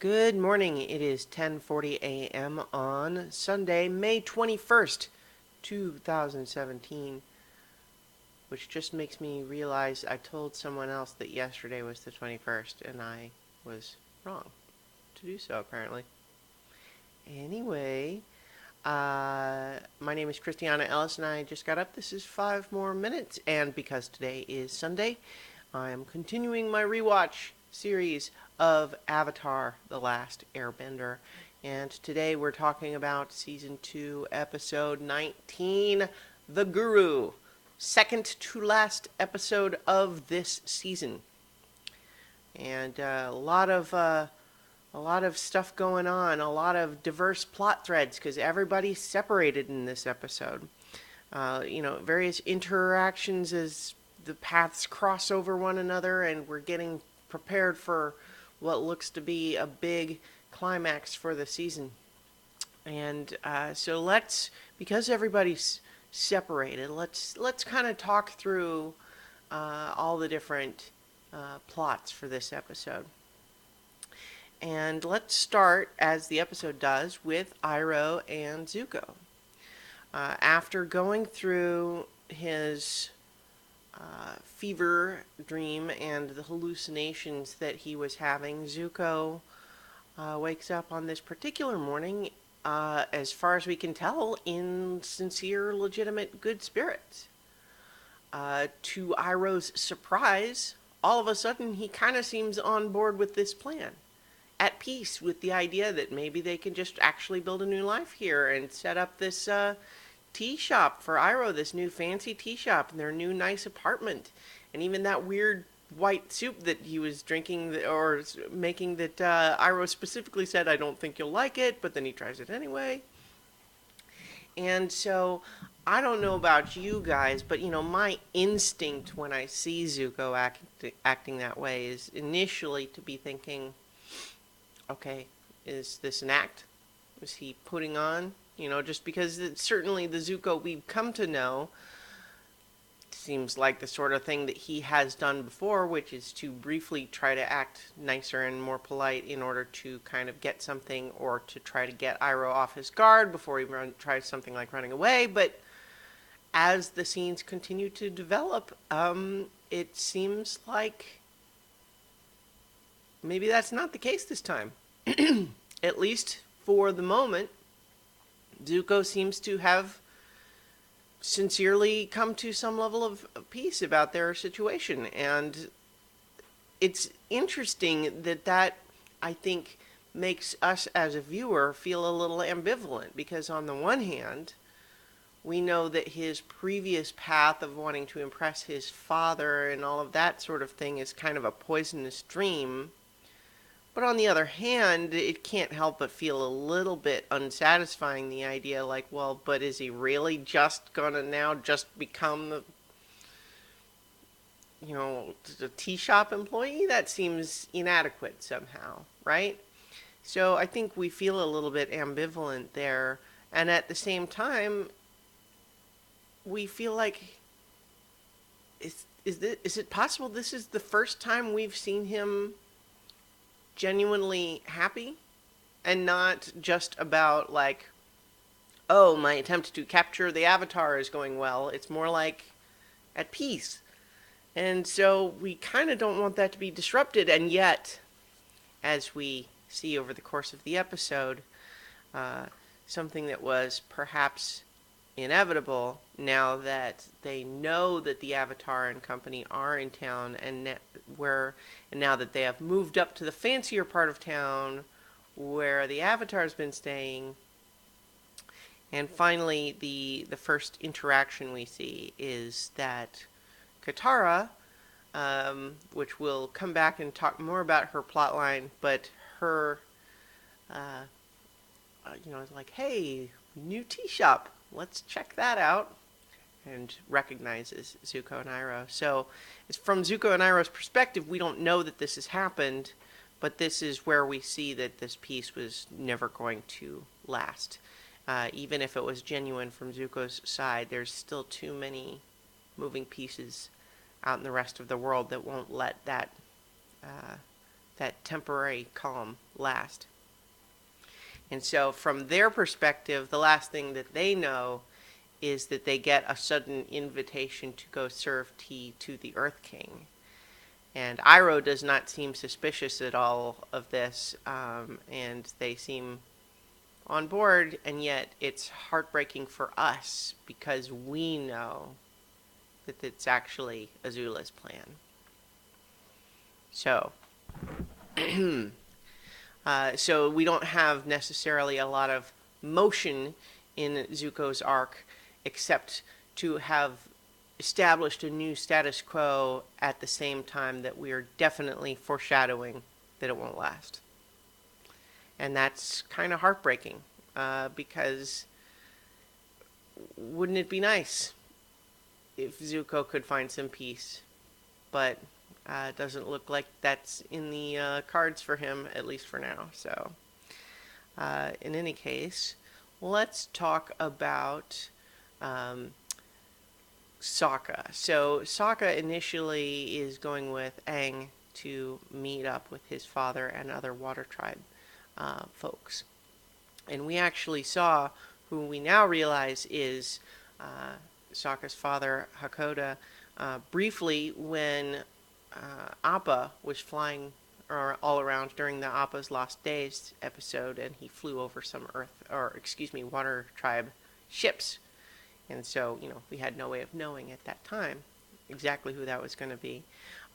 Good morning. It is 10:40 a.m. on Sunday, May 21st, 2017, which just makes me realize I told someone else that yesterday was the 21st, and I was wrong to do so, apparently. Anyway, my name is Christiana Ellis, and I just got up. This is 5 more minutes, and because today is Sunday, I am continuing my rewatch series of Avatar: The Last Airbender. And today we're talking about Season 2, Episode 19, The Guru. Second to last episode of this season. And a lot of stuff going on, a lot of diverse plot threads because everybody's separated in this episode. Various interactions as the paths cross over one another, and we're getting prepared for what looks to be a big climax for the season. And so because everybody's separated, let's kind of talk through all the different plots for this episode. And let's start, as the episode does, with Iroh and Zuko. After going through his fever dream and the hallucinations that he was having, Zuko wakes up on this particular morning, as far as we can tell, in sincere, legitimate good spirits. To Iroh's surprise, all of a sudden he kind of seems on board with this plan, at peace with the idea that maybe they can just actually build a new life here and set up this tea shop for Iroh, this new fancy tea shop in their new nice apartment. And even that weird white soup that he was drinking or making that Iroh specifically said, I don't think you'll like it, but then he tries it anyway. And so I don't know about you guys, but my instinct when I see Zuko acting that way is initially to be thinking, okay, is this an act? Is he putting on? Just because certainly the Zuko we've come to know seems like the sort of thing that he has done before, which is to briefly try to act nicer and more polite in order to kind of get something or to try to get Iroh off his guard before he tries something like running away. But as the scenes continue to develop, it seems like maybe that's not the case this time. At least for the moment, Zuko seems to have sincerely come to some level of peace about their situation. And it's interesting that I think makes us as a viewer feel a little ambivalent, because on the one hand, we know that his previous path of wanting to impress his father and all of that sort of thing is kind of a poisonous dream. But on the other hand, it can't help but feel a little bit unsatisfying, the idea like, well, but is he really just gonna now just become the tea shop employee? That seems inadequate somehow, right? So I think we feel a little bit ambivalent there. And at the same time, we feel like, is it possible this is the first time we've seen him genuinely happy and not just about like, oh, my attempt to capture the Avatar is going well. It's more like at peace. And so we kind of don't want that to be disrupted. And yet, as we see over the course of the episode, something that was perhaps inevitable, now that they know that the Avatar and company are in town, and now that they have moved up to the fancier part of town where the Avatar's been staying. And finally, the first interaction we see is that Katara, which we'll come back and talk more about her plotline, but her, is like, hey, new tea shop, let's check that out, and recognizes Zuko and Iroh. So it's from Zuko and Iroh's perspective, we don't know that this has happened, but this is where we see that this piece was never going to last. Even if it was genuine from Zuko's side, there's still too many moving pieces out in the rest of the world that won't let that that temporary calm last. And so from their perspective, the last thing that they know is that they get a sudden invitation to go serve tea to the Earth King. And Iroh does not seem suspicious at all of this, and they seem on board, and yet it's heartbreaking for us because we know that it's actually Azula's plan. So, so we don't have necessarily a lot of motion in Zuko's arc, except to have established a new status quo at the same time that we are definitely foreshadowing that it won't last. And that's kind of heartbreaking, because wouldn't it be nice if Zuko could find some peace? But it doesn't look like that's in the cards for him, at least for now. So, in any case, let's talk about Sokka. So Sokka initially is going with Aang to meet up with his father and other Water Tribe folks. And we actually saw who we now realize is Sokka's father, Hakoda, briefly when Appa was flying all around during the Appa's Lost Days episode, and he flew over some Water Tribe ships. And so, we had no way of knowing at that time exactly who that was going to be.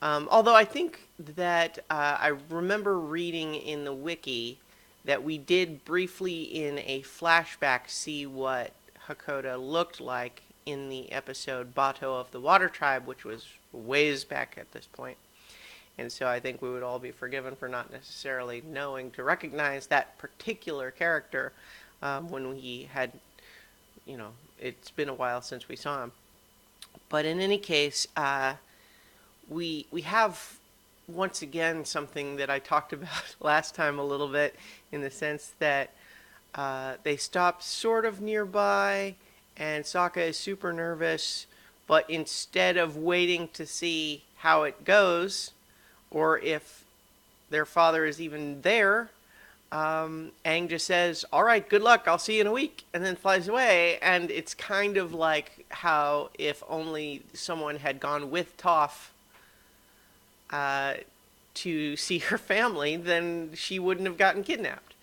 Although I think that I remember reading in the wiki that we did briefly in a flashback see what Hakoda looked like in the episode Bato of the Water Tribe, which was ways back at this point. And so I think we would all be forgiven for not necessarily knowing to recognize that particular character when we had, it's been a while since we saw him. But in any case, we have once again something that I talked about last time a little bit, in the sense that they stop sort of nearby, and Sokka is super nervous, but instead of waiting to see how it goes, or if their father is even there, Aang just says, "All right, good luck, I'll see you in a week," and then flies away. And it's kind of like how if only someone had gone with Toph to see her family, then she wouldn't have gotten kidnapped.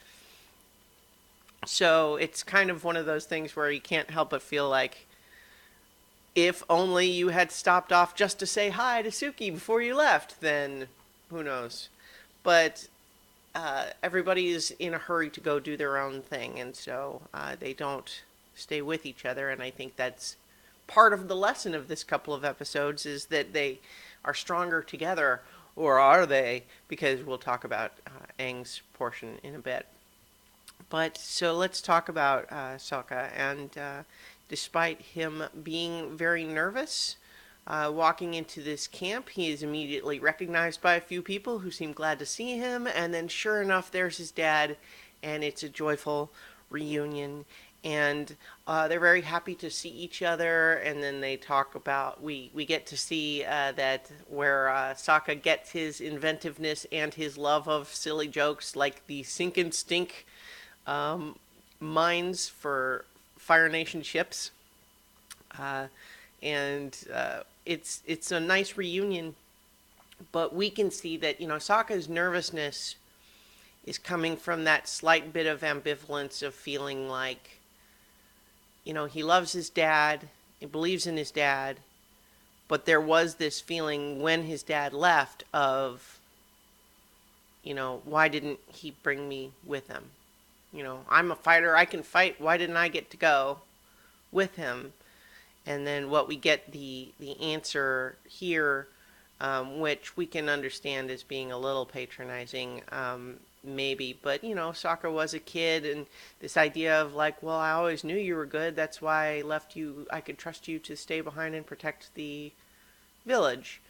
So it's kind of one of those things where you can't help but feel like, if only you had stopped off just to say hi to Suki before you left, then who knows. But everybody is in a hurry to go do their own thing, and so they don't stay with each other. And I think that's part of the lesson of this couple of episodes, is that they are stronger together. Or are they? Because we'll talk about Aang's portion in a bit. But so let's talk about Sokka. And despite him being very nervous walking into this camp, he is immediately recognized by a few people who seem glad to see him. And then sure enough, there's his dad, and it's a joyful reunion. And they're very happy to see each other. And then they talk about, we get to see that where Sokka gets his inventiveness and his love of silly jokes, like the sink and stink mines for Fire Nation ships. It's a nice reunion, but we can see that, Sokka's nervousness is coming from that slight bit of ambivalence of feeling like, he loves his dad, he believes in his dad, but there was this feeling when his dad left of, why didn't he bring me with him? I'm a fighter, I can fight, why didn't I get to go with him? And then what we get the answer here, which we can understand as being a little patronizing, maybe, but Sokka was a kid, and this idea of like, well, I always knew you were good, that's why I left you, I could trust you to stay behind and protect the village,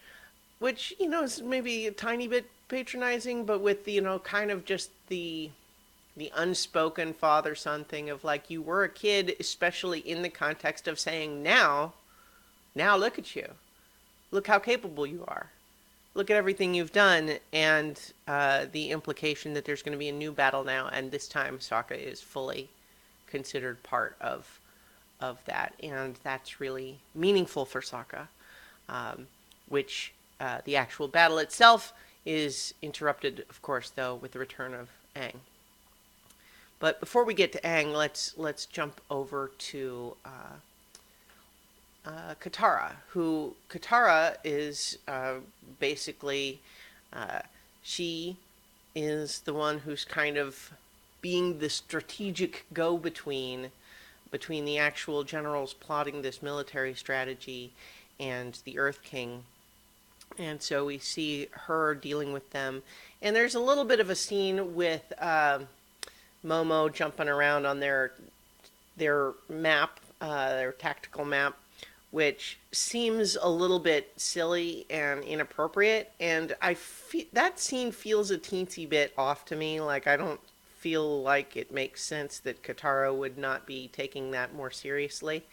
which is maybe a tiny bit patronizing, but with kind of just the unspoken father-son thing of like, you were a kid, especially in the context of saying now look at you, look how capable you are, look at everything you've done, and the implication that there's going to be a new battle now, and this time Sokka is fully considered part of that, and that's really meaningful for Sokka. Which the actual battle itself is interrupted, of course, though, with the return of Aang. But before we get to Aang, let's jump over to Katara, who Katara is basically she is the one who's kind of being the strategic go-between between the actual generals plotting this military strategy and the Earth King. And so we see her dealing with them. And there's a little bit of a scene with Momo jumping around on their map, their tactical map, which seems a little bit silly and inappropriate. And that scene feels a teensy bit off to me. Like, I don't feel like it makes sense that Katara would not be taking that more seriously.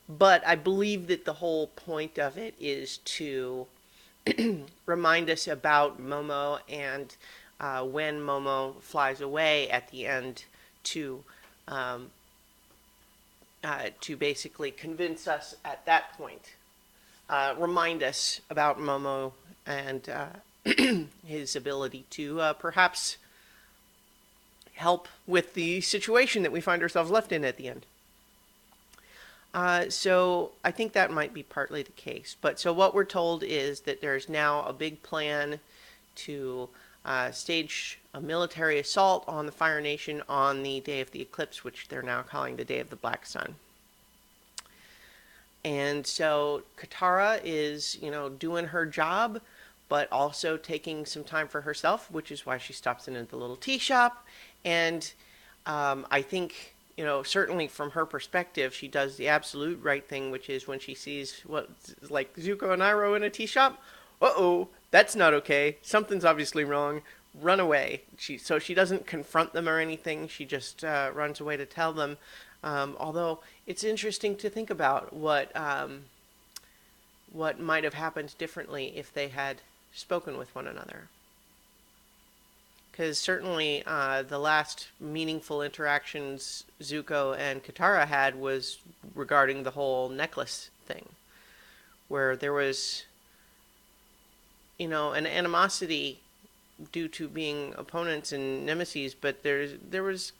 But I believe that the whole point of it is to remind us about Momo, and when Momo flies away at the end um, to basically convince us at that point, remind us about Momo and his ability to perhaps help with the situation that we find ourselves left in at the end. So I think that might be partly the case. But so what we're told is that there's now a big plan to stage a military assault on the Fire Nation on the day of the eclipse, which they're now calling the Day of the Black Sun. And so Katara is, doing her job, but also taking some time for herself, which is why she stops in at the little tea shop. And I think, certainly from her perspective, she does the absolute right thing, which is when she sees like Zuko and Iroh in a tea shop, uh-oh, that's not okay. Something's obviously wrong. Run away. So she doesn't confront them or anything. She just runs away to tell them. Although it's interesting to think about what might have happened differently if they had spoken with one another. Because certainly the last meaningful interactions Zuko and Katara had was regarding the whole necklace thing, where there was, an animosity due to being opponents and nemesis, but there was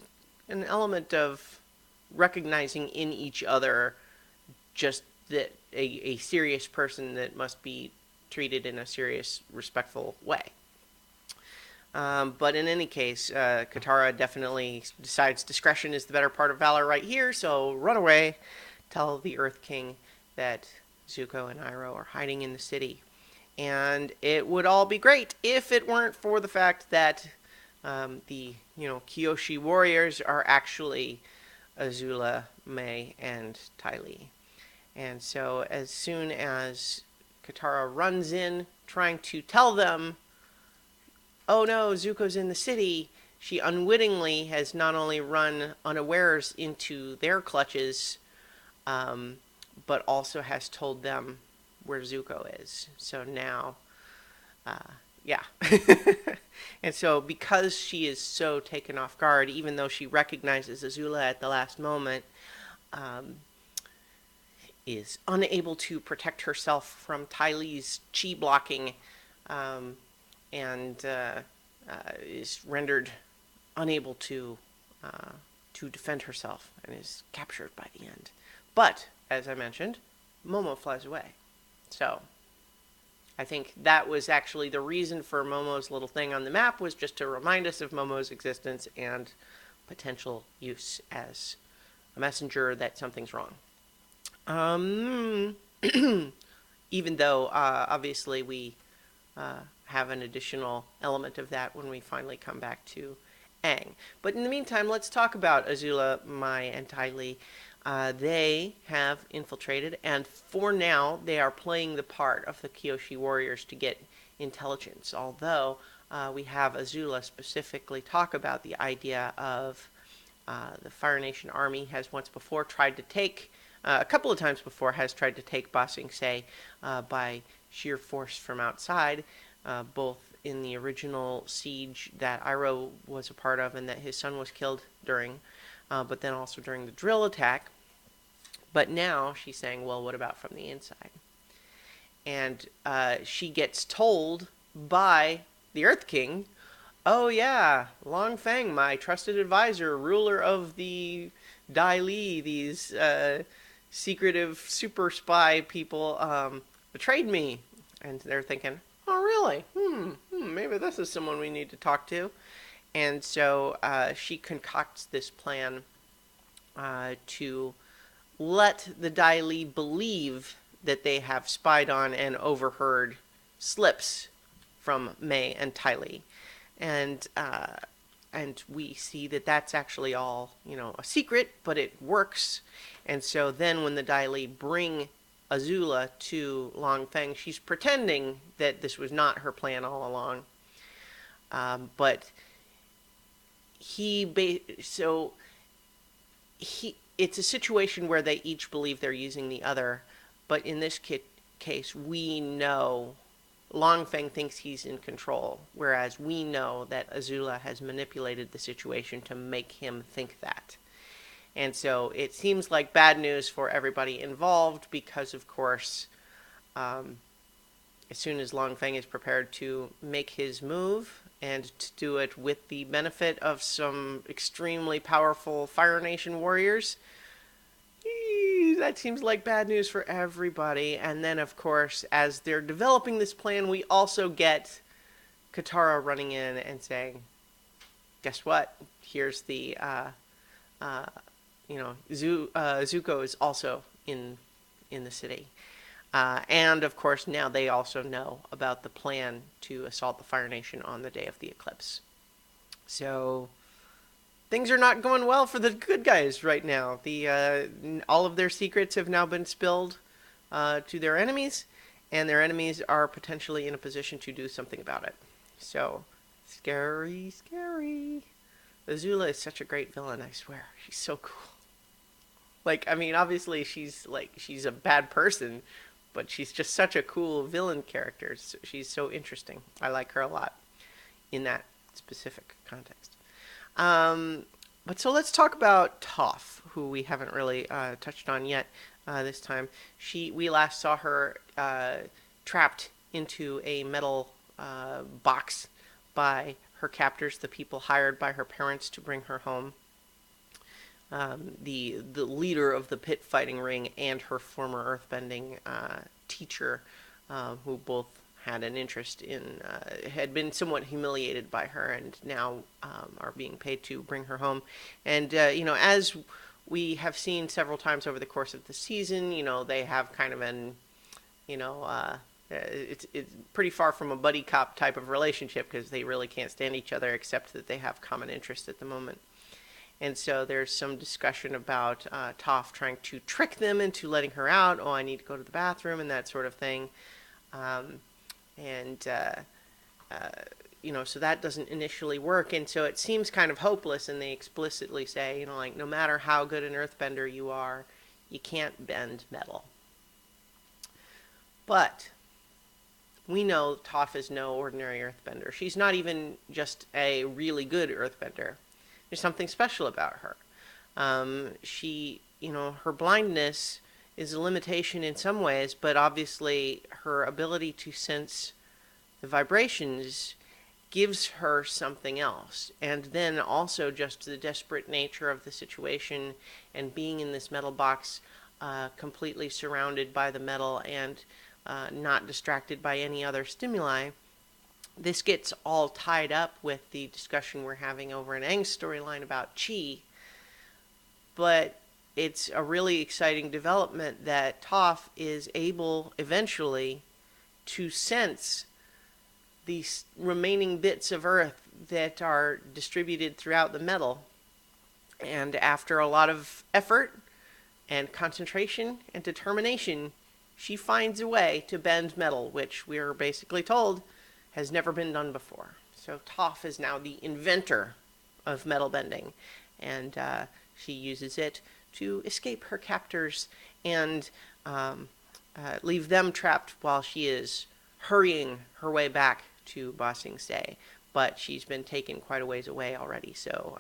an element of recognizing in each other just that a serious person that must be treated in a serious, respectful way. But in any case, Katara definitely decides discretion is the better part of valor right here, so run away, tell the Earth King that Zuko and Iroh are hiding in the city. And it would all be great if it weren't for the fact that the Kyoshi warriors are actually Azula, Mai, and Ty Lee. And so as soon as Katara runs in trying to tell them, oh no, Zuko's in the city, she unwittingly has not only run unawares into their clutches, but also has told them where Zuko is. So now, yeah. And so because she is so taken off guard, even though she recognizes Azula at the last moment, is unable to protect herself from Ty Lee's chi blocking, and is rendered unable to defend herself and is captured by the end. But, as I mentioned, Momo flies away. So, I think that was actually the reason for Momo's little thing on the map, was just to remind us of Momo's existence and potential use as a messenger that something's wrong. Even though, obviously, we have an additional element of that when we finally come back to Aang. But in the meantime, let's talk about Azula, Mai, and Ty Lee. They have infiltrated, and for now, they are playing the part of the Kyoshi warriors to get intelligence. Although we have Azula specifically talk about the idea of the Fire Nation army has once before tried to take, a couple of times before, has tried to take Ba Sing Se by sheer force from outside. both in the original siege that Iroh was a part of and that his son was killed during, but then also during the drill attack. But now she's saying, well, what about from the inside? And she gets told by the Earth King, oh yeah, Long Feng, my trusted advisor, ruler of the Dai Li, these secretive super spy people, betrayed me. And they're thinking, oh really? Maybe this is someone we need to talk to. And so she concocts this plan to let the Dai Li believe that they have spied on and overheard slips from May and Ty Lee. And we see that that's actually all, a secret, but it works. And so then when the Dai Li bring Azula to Long Feng, she's pretending that this was not her plan all along. But it's a situation where they each believe they're using the other, but in this case, we know Long Feng thinks he's in control, whereas we know that Azula has manipulated the situation to make him think that. And so it seems like bad news for everybody involved because, of course, as soon as Long Feng is prepared to make his move and to do it with the benefit of some extremely powerful Fire Nation warriors, that seems like bad news for everybody. And then, of course, as they're developing this plan, we also get Katara running in and saying, guess what? Here's the, Zuko is also in the city. And, of course, now they also know about the plan to assault the Fire Nation on the day of the eclipse. So things are not going well for the good guys right now. All of their secrets have now been spilled to their enemies, and their enemies are potentially in a position to do something about it. So, scary, scary. Azula is such a great villain, I swear. She's so cool. Obviously she's a bad person, but she's just such a cool villain character. She's so interesting. I like her a lot in that specific context. But so let's talk about Toph, who we haven't really touched on yet this time. We last saw her trapped into a metal box by her captors, the people hired by her parents to bring her home. The leader of the pit fighting ring and her former earthbending teacher, who both had an interest in, had been somewhat humiliated by her and now are being paid to bring her home. And, as we have seen several times over the course of the season, they have kind of it's pretty far from a buddy cop type of relationship because they really can't stand each other except that they have common interests at the moment. And so there's some discussion about Toph trying to trick them into letting her out. Oh, I need to go to the bathroom and that sort of thing. So that doesn't initially work. And so it seems kind of hopeless. And they explicitly say, no matter how good an earthbender you are, you can't bend metal. But we know Toph is no ordinary earthbender. She's not even just a really good earthbender. There's something special about her. Her blindness is a limitation in some ways, but obviously her ability to sense the vibrations gives her something else. And then also just the desperate nature of the situation and being in this metal box, completely surrounded by the metal and not distracted by any other stimuli. This gets all tied up with the discussion we're having over in Aang's storyline about Chi. But it's a really exciting development that Toph is able eventually to sense these remaining bits of earth that are distributed throughout the metal. And after a lot of effort and concentration and determination, she finds a way to bend metal, which we are basically told has never been done before. So Toph is now the inventor of metal bending, and she uses it to escape her captors and leave them trapped while she is hurrying her way back to Ba Sing Se, but she's been taken quite a ways away already, so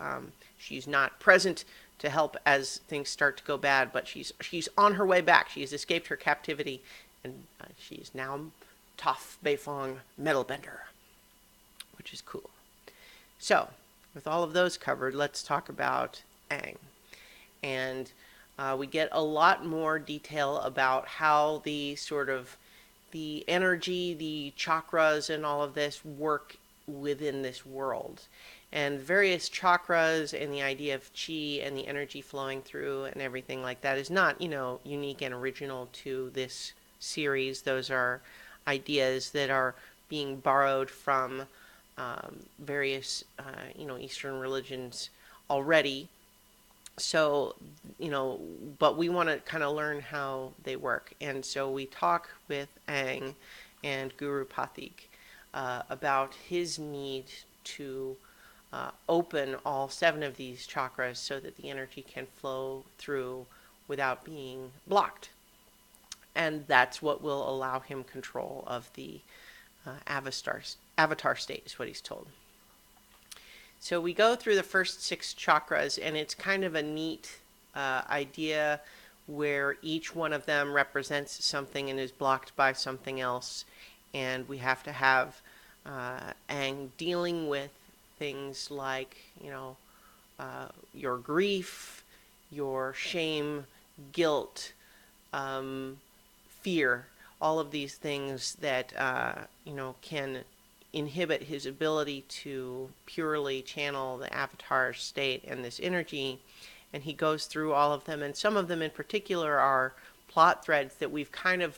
she's not present to help as things start to go bad, but she's on her way back. She's escaped her captivity, and she's now Toph Beifong Metalbender, which is cool. So, with all of those covered, let's talk about Aang. And we get a lot more detail about how the sort of the energy, the chakras, and all of this work within this world. And various chakras and the idea of chi and the energy flowing through and everything like that is not, unique and original to this series. Those are ideas that are being borrowed from various, Eastern religions already. So, but we want to kind of learn how they work. And so we talk with Aang and Guru Pathik about his need to open all 7 of these chakras so that the energy can flow through without being blocked. And that's what will allow him control of the avatar state, is what he's told. So we go through the first 6 chakras, and it's kind of a neat idea where each one of them represents something and is blocked by something else. And we have to have Aang dealing with things like, your grief, your shame, guilt, fear, all of these things that, can inhibit his ability to purely channel the avatar state and this energy. And he goes through all of them, and some of them in particular are plot threads that we've kind of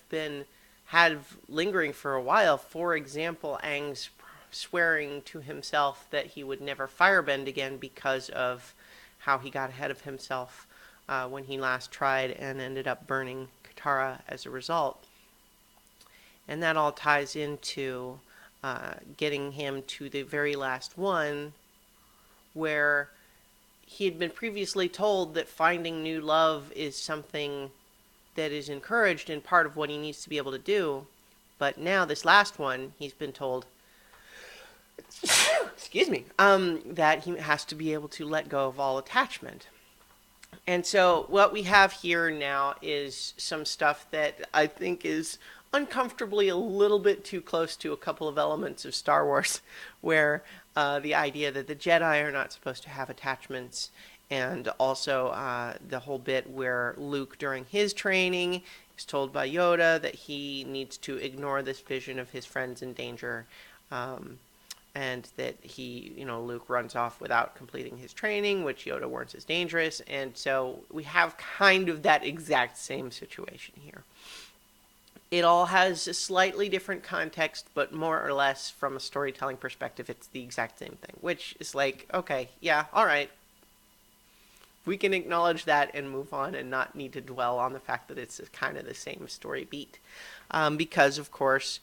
had lingering for a while. For example, Aang's swearing to himself that he would never firebend again because of how he got ahead of himself when he last tried and ended up burning Katara as a result. And that all ties into getting him to the very last one, where he had been previously told that finding new love is something that is encouraged and part of what he needs to be able to do. But now this last one, he's been told, excuse me, that he has to be able to let go of all attachment. And so what we have here now is some stuff that I think is uncomfortably a little bit too close to a couple of elements of Star Wars, where the idea that the Jedi are not supposed to have attachments, and also the whole bit where Luke, during his training, is told by Yoda that he needs to ignore this vision of his friends in danger, and that Luke runs off without completing his training, which Yoda warns is dangerous. And so we have kind of that exact same situation here. It all has a slightly different context, but more or less from a storytelling perspective, it's the exact same thing, which is like, okay, yeah, all right. We can acknowledge that and move on and not need to dwell on the fact that it's kind of the same story beat. Because, of course,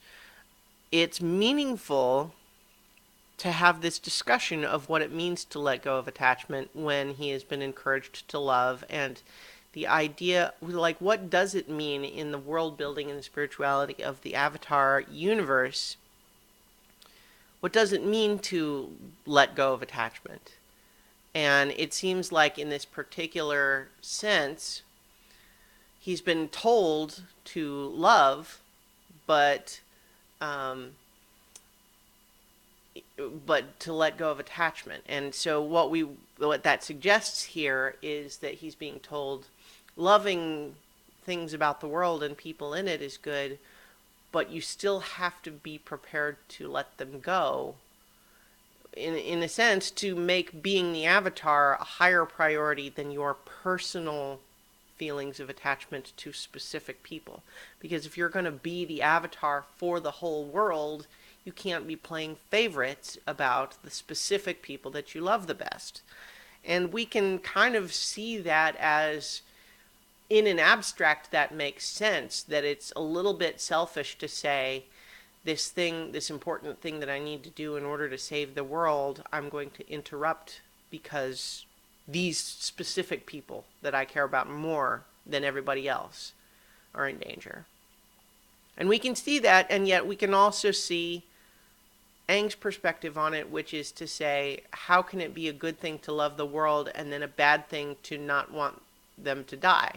it's meaningful to have this discussion of what it means to let go of attachment when he has been encouraged to love, and the idea, like, what does it mean in the world building and the spirituality of the Avatar universe? What does it mean to let go of attachment? And it seems like in this particular sense, he's been told to love, but to let go of attachment. And so what that suggests here is that he's being told loving things about the world and people in it is good, but you still have to be prepared to let them go. In a sense, to make being the Avatar a higher priority than your personal feelings of attachment to specific people. Because if you're going to be the Avatar for the whole world, you can't be playing favorites about the specific people that you love the best. And we can kind of see that as, in an abstract, that makes sense, that it's a little bit selfish to say, this important thing that I need to do in order to save the world, I'm going to interrupt because these specific people that I care about more than everybody else are in danger. And we can see that, and yet we can also see Aang's perspective on it, which is to say, how can it be a good thing to love the world and then a bad thing to not want them to die?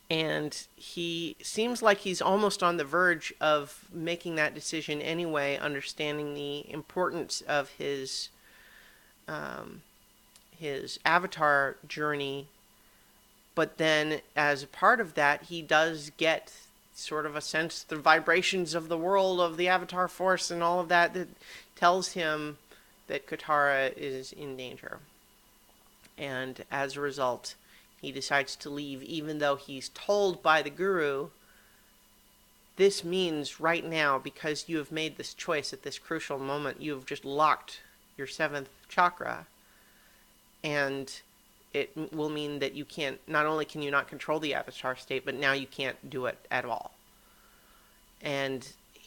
And he seems like he's almost on the verge of making that decision anyway, understanding the importance of his avatar journey. But then, as a part of that, he does get sort of a sense, the vibrations of the world, of the avatar force and all of that, that tells him that Katara is in danger. And as a result, he decides to leave, even though he's told by the guru, this means right now, because you have made this choice at this crucial moment, you have just locked your 7th chakra. And it will mean that you can't, not only can you not control the avatar state, but now you can't do it at all. And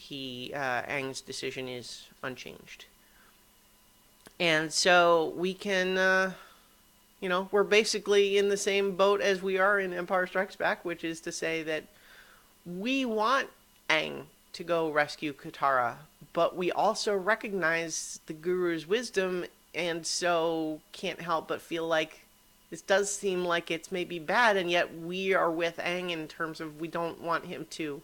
Aang's decision is unchanged. And so we can, we're basically in the same boat as we are in Empire Strikes Back, which is to say that we want Aang to go rescue Katara, but we also recognize the guru's wisdom, and so can't help but feel like this does seem like it's maybe bad, and yet we are with Aang in terms of we don't want him to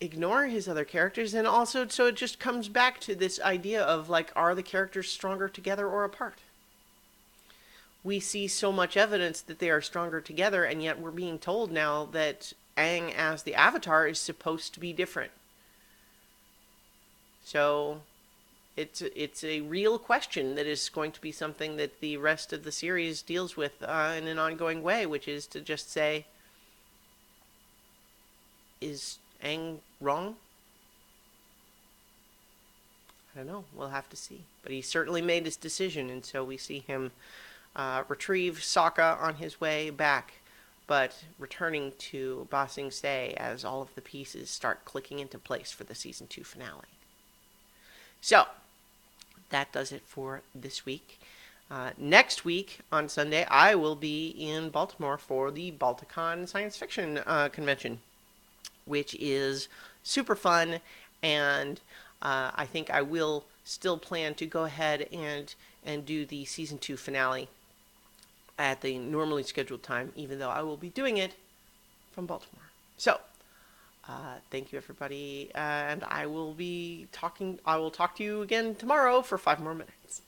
ignore his other characters. And also, so it just comes back to this idea of, like, are the characters stronger together or apart? We see so much evidence that they are stronger together, and yet we're being told now that Aang as the Avatar is supposed to be different. So it's a real question that is going to be something that the rest of the series deals with in an ongoing way, which is to just say, is Aang wrong? I don't know. We'll have to see. But he certainly made his decision, and so we see him retrieve Sokka on his way back, but returning to Ba Sing Se as all of the pieces start clicking into place for the season 2 finale. So that does it for this week. Next week on Sunday, I will be in Baltimore for the Balticon Science Fiction Convention, which is super fun, and I think I will still plan to go ahead and do the season 2 finale at the normally scheduled time, even though I will be doing it from Baltimore. So thank you, everybody, and I will talk to you again tomorrow for 5 more minutes.